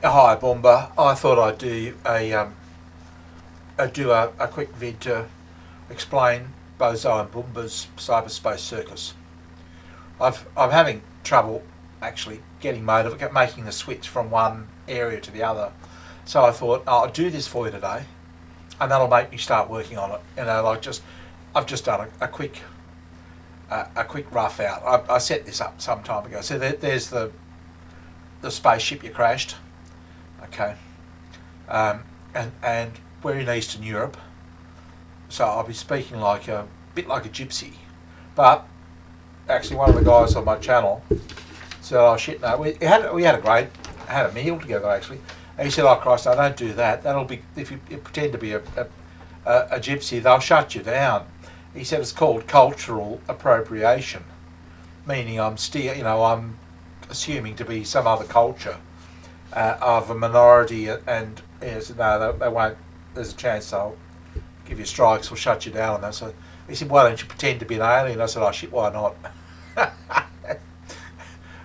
Hi, Bomba. I thought I'd do a quick vid to explain Bozo and Boomba's cyberspace circus. I'm having trouble actually getting making the switch from one area to the other. So I thought I'll do this for you today, and that'll make me start working on it. I've just done a quick rough out. I set this up some time ago. So there's the spaceship you crashed. Okay, and we're in Eastern Europe, so I'll be speaking like a bit like a gypsy. But actually, one of the guys on my channel said, "Oh shit, no, we had a great had a meal together actually." And he said, "Oh Christ, I don't do that. That'll be if you pretend to be a gypsy, they'll shut you down." He said it's called cultural appropriation, meaning I'm assuming to be some other culture of a minority, and yes, no, they won't. There's a chance they'll give you strikes or shut you down. And that. So he said, "Why don't you pretend to be an alien?" I said, "Oh shit, why not?"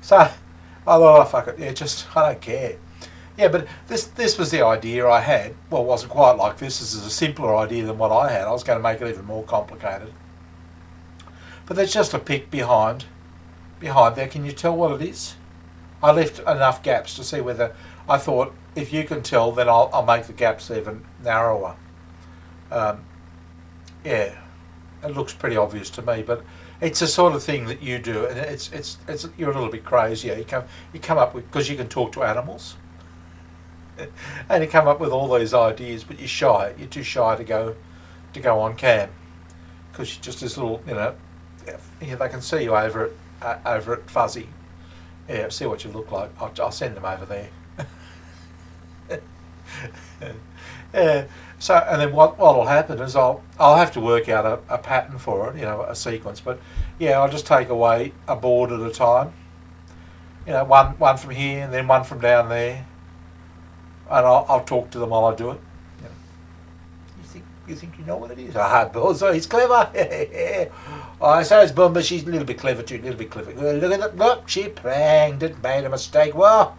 So I thought, "Oh fuck it, yeah, just I don't care." Yeah, but this was the idea I had. Well, it wasn't quite like this. This is a simpler idea than what I had. I was going to make it even more complicated. But there's just a pic behind there. Can you tell what it is? I left enough gaps to see whether I thought if you can tell, then I'll make the gaps even narrower. Um, yeah, it looks pretty obvious to me, but it's the sort of thing that you do, and it's you're a little bit crazy. Yeah, you come up with because you can talk to animals, and you come up with all these ideas, but you're shy. You're too shy to go on cam because you're just this little they can see you over at Fuzzy. Yeah, see what you look like. I'll send them over there. Yeah. So, and then what'll happen is I'll have to work out a pattern for it, a sequence. But yeah, I'll just take away a board at a time. One from here and then one from down there, and I'll talk to them while I do it. You think you know what it is? Ah, Bozo, he's clever. Oh, so is Bumba. She's a little bit clever too, a little bit clever. Look at that. Look, she pranked it, made a mistake. Well,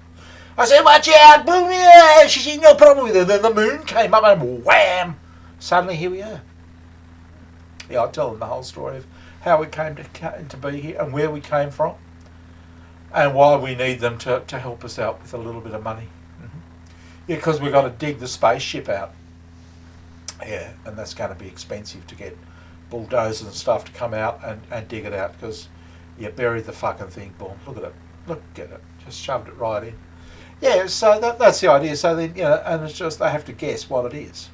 I said, watch out, boom, yeah. She said, no problem with it. Then the moon came up and wham. Suddenly here we are. Yeah, I'll tell them the whole story of how we came to be here and where we came from and why we need them to help us out with a little bit of money. Mm-hmm. Yeah, because we've got to dig the spaceship out. Yeah, and that's going to be expensive to get bulldozers and stuff to come out and dig it out because you buried the fucking thing, boom. Look at it. Look at it. Just shoved it right in. Yeah, so that's the idea. So then, and it's just they have to guess what it is.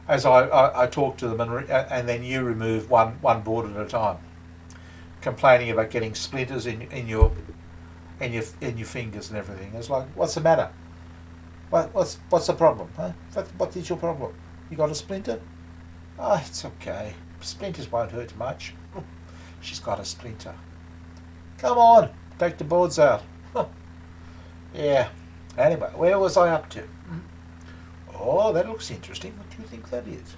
As I talk to them and then you remove one board at a time, complaining about getting splinters in your fingers and everything. It's like, what's the matter? What's the problem? Huh? What is your problem? You got a splinter? Oh, it's okay. Splinters won't hurt much. She's got a splinter. Come on, take the boards out. Yeah. Anyway, where was I up to? Oh, that looks interesting. What do you think that is?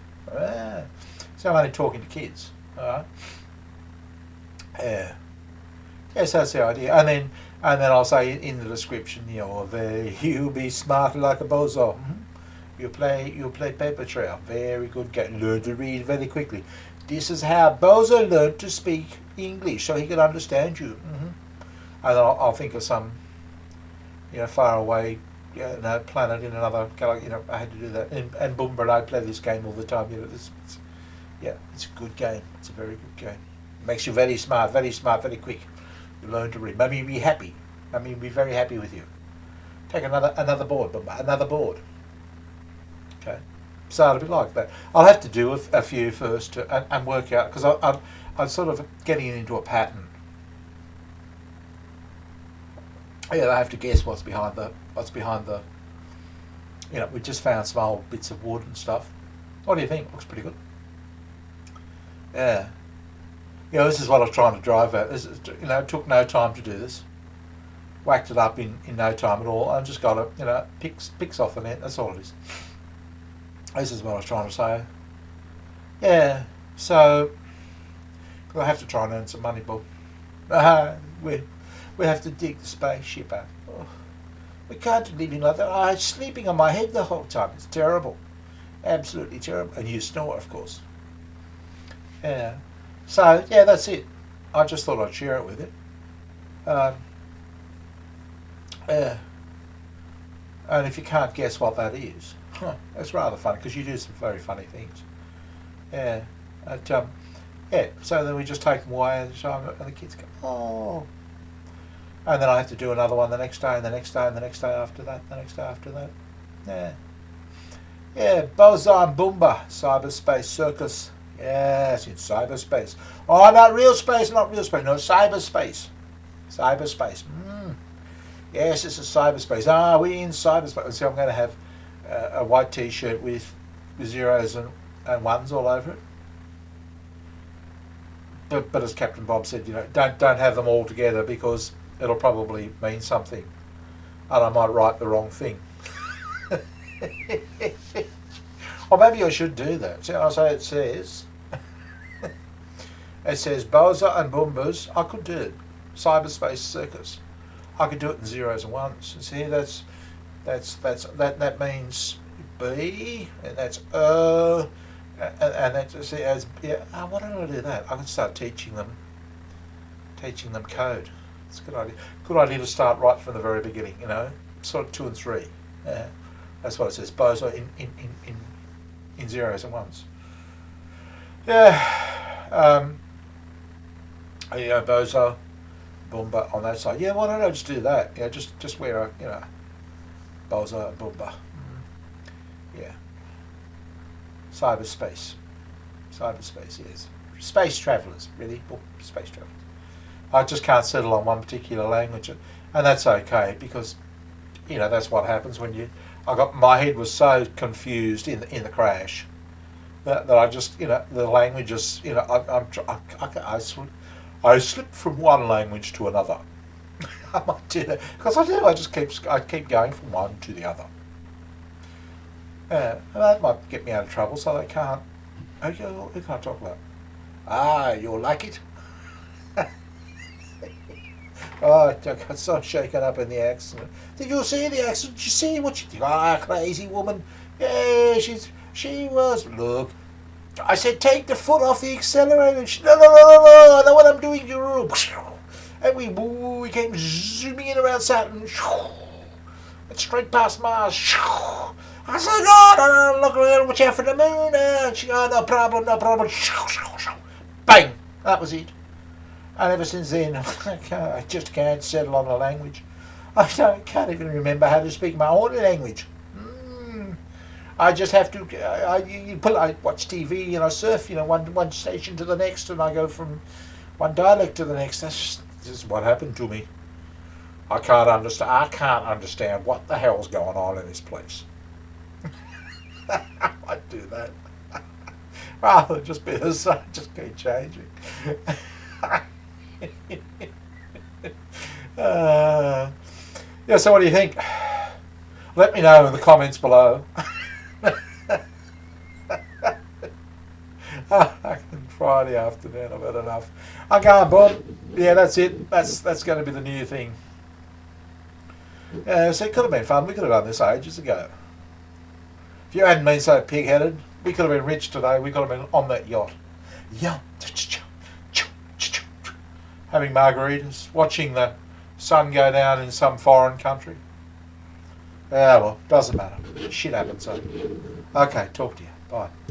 So I'm only talking to kids. Alright. Yeah. Yes, that's the idea. And then I'll say in the description, you'll be smart like a bozo. You play paper trail. Very good game. Learn to read very quickly. This is how Bozo learned to speak English so he could understand you. And I'll think of some, far away, planet in another galaxy. I had to do that. And Boomba and I play this game all the time. It's a good game. It's a very good game. It makes you very smart, very quick. You learn to read. Mummy will be happy. Mummy will be very happy with you. Take another board, Boomba. Another board. Okay, so it'll be like that. I'll have to do a few first and work out because I'm sort of getting into a pattern. Yeah, I have to guess what's behind the. We just found some old bits of wood and stuff. What do you think? Looks pretty good. Yeah. This is what I was trying to drive at. It took no time to do this. Whacked it up in no time at all. I just got it, picks off the net. That's all it is. This is what I was trying to say. Yeah, so I have to try and earn some money, Bob. We have to dig the spaceship out. Oh, We can't do living like that. I'm sleeping on my head the whole time. It's terrible. Absolutely terrible. And you snore, of course. Yeah. So, yeah, that's it. I just thought I'd share it with you. Yeah. And if you can't guess what that is, it's rather funny because you do some very funny things. Yeah. Yeah. So then we just take them away and the kids go, oh. And then I have to do another one the next day and the next day and the next day after that, the next day after that. Yeah. Yeah, Bozo and Boomba, Cyberspace Circus. Yes, in cyberspace. Oh, not real space, not real space. No, cyberspace. Cyberspace. Yes, it's a cyberspace. Ah, we're in cyberspace. So I'm going to have a white T-shirt with zeros and ones all over it. But as Captain Bob said, don't have them all together because it'll probably mean something, and I might write the wrong thing. Or maybe I should do that. So it says, Bozo and Boombas. I could do it. Cyberspace Circus. I could do it in zeros and ones. See, that means B, and that's O, and that's see as yeah. Why don't I do that? I can start teaching them code. It's a good idea. Good idea to start right from the very beginning. Sort of 2 and 3. Yeah, that's what it says. Bozo in zeros and ones. Yeah. Bozo, Boomba on that side. Yeah, why don't I just do that? Yeah, just wear a Bozo and Boomba. Yeah. Cyberspace, yes. Space travellers, really. Space travellers. I just can't settle on one particular language, and that's okay because, that's what happens when my head was so confused in the crash that I just, the languages, I slip from one language to another. I might do that because I keep going from one to the other. And that might get me out of trouble, so they can't. Okay, who can I talk about? Ah, you'll like it. Oh, I got so shaken up in the accident. Did you see the accident? Did you see what she did? Ah, crazy woman. Yeah, she was. Look, I said take the foot off the accelerator. She, no, I know what I'm doing. And we came zooming in around Saturn. And straight past Mars. I said, God, look, watch out for the moon. And she, oh, no problem. Bang! That was it. And ever since then, I just can't settle on a language. I can't even remember how to speak my own language. I just have to. I watch TV and I surf, one station to the next, and I go from one dialect to the next. This is what happened to me. I can't understand what the hell's going on in this place. I might do that. Rather than just be the same, just keep changing. Yeah, so what do you think? Let me know in the comments below. Friday afternoon, I've had enough. I'm going, Bob. Yeah, that's it. That's going to be the new thing. So it could have been fun. We could have done this ages ago. If you hadn't been so pig-headed, we could have been rich today. We could have been on that yacht. Yeah. Having margaritas, watching the sun go down in some foreign country. Well, doesn't matter. Shit happens. So. Okay, talk to you. Bye.